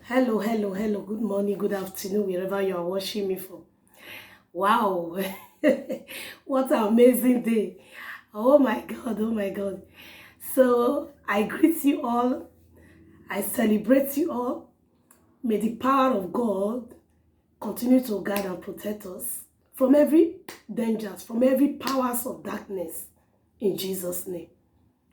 Hello, hello, hello. Good morning, good afternoon, wherever you are watching me from. Wow, what an amazing day. Oh my God, oh my God. So I greet you all. I celebrate you all. May the power of God continue to guide and protect us from every dangers, from every powers of darkness. In Jesus' name,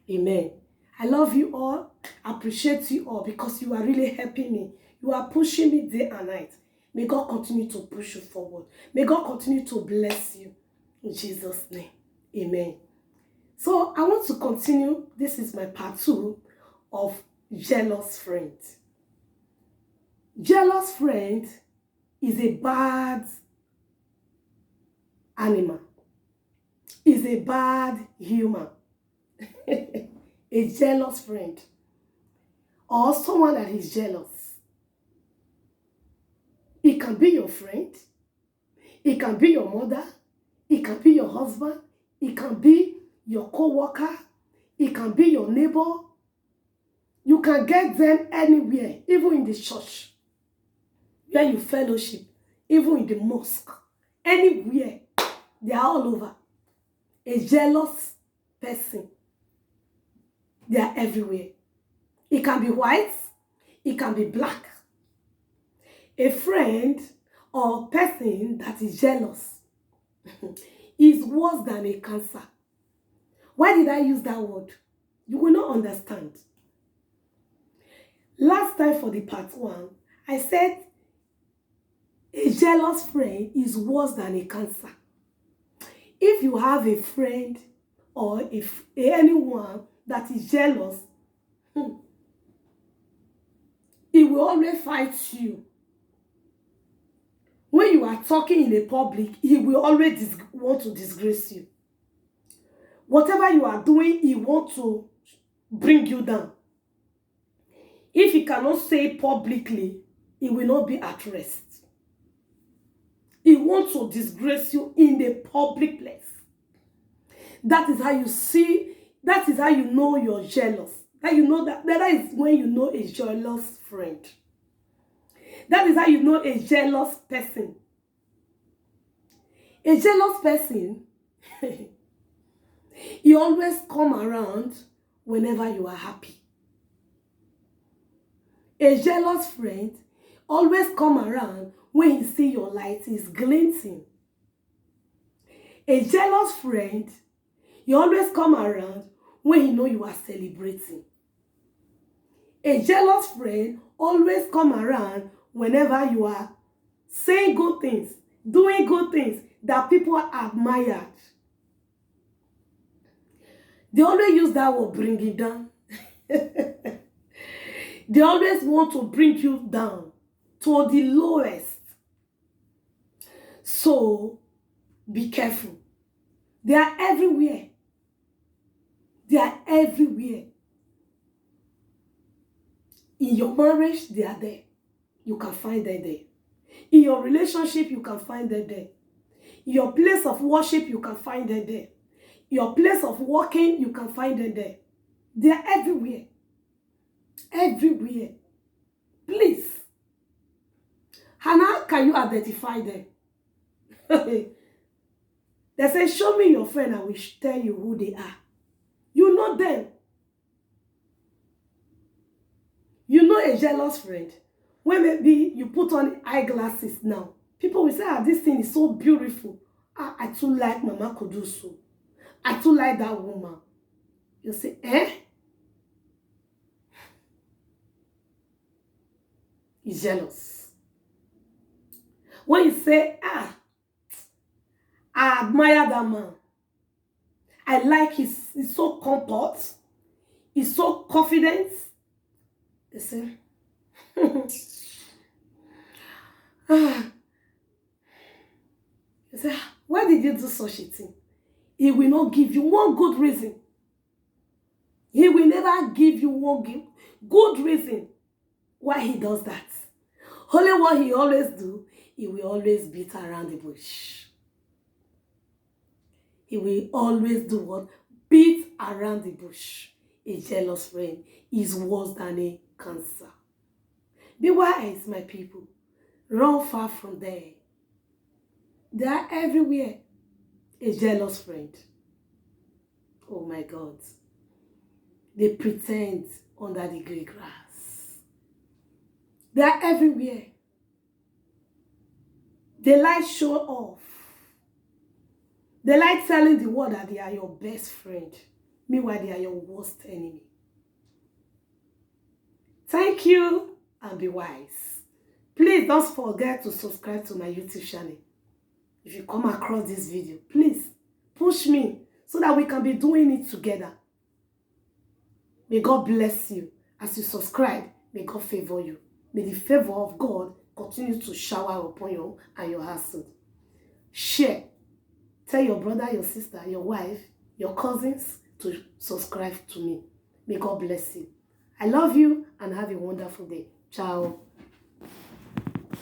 amen. I love you all. I appreciate you all because you are really helping me. You are pushing me day and night. May God continue to push you forward. May God continue to bless you. In Jesus' name, amen. So I want to continue. This is my part 2 of jealous friend. Jealous friend is a bad animal. Is a bad human. A jealous friend. Or someone that is jealous. It can be your friend. It can be your mother. It can be your husband. It can be your co-worker. It can be your neighbor. You can get them anywhere, even in the church, where you fellowship, even in the mosque. Anywhere. They are all over. A jealous person. They are everywhere. It can be white. It can be black. A friend or person that is jealous is worse than a cancer. Why did I use that word? You will not understand. Last time for the part 1, I said a jealous friend is worse than a cancer. If you have a friend or if anyone that is jealous, he will always fight you. When you are talking in a public, he will always want to disgrace you. Whatever you are doing, he wants to bring you down. If he cannot say publicly, he will not be at rest. He wants to disgrace you in the public place. That is how you see, that is how you know you're jealous. That you know that is when you know a jealous friend. That is how you know a jealous person. A jealous person, he always come around whenever you are happy. A jealous friend always come around when he see your light is glinting. A jealous friend, he always come around when he know you are celebrating. A jealous friend always come around whenever you are saying good things, doing good things that people admired. They always use that word, bring it down. They always want to bring you down to the lowest. So, be careful. They are everywhere. They are everywhere. In your marriage, they are there. You can find them there. In your relationship, you can find them there. In your place of worship, you can find them there. In your place of working, you can find them there. They are everywhere. Everywhere. Please. And how can you identify them? They say, show me your friend, I will tell you who they are. You know them. You know a jealous friend. When maybe you put on eyeglasses now, people will say, this thing is so beautiful. I too like Mama Kudusu. I too like that woman. You say, He's jealous. When you say, I admire that man. I like he's so comfort. He's so confident. They say, you say, why did you do such a thing? He will not give you one good reason. He will never give you one good reason why he does that. Only what he always do, he will always beat around the bush. He will always do what? Beat around the bush. A jealous friend is worse than a cancer. Be wise, my people. Run far from there. They are everywhere. A jealous friend. Oh my God. They pretend under the grey grass. They are everywhere. They like show off. They like telling the world that they are your best friend. Meanwhile, they are your worst enemy. Thank you and be wise. Please don't forget to subscribe to my YouTube channel. If you come across this video, please push me so that we can be doing it together. May God bless you. As you subscribe, may God favor you. May the favor of God continue to shower upon you and your household. Share. Tell your brother, your sister, your wife, your cousins to subscribe to me. May God bless you. I love you and have a wonderful day. Ciao.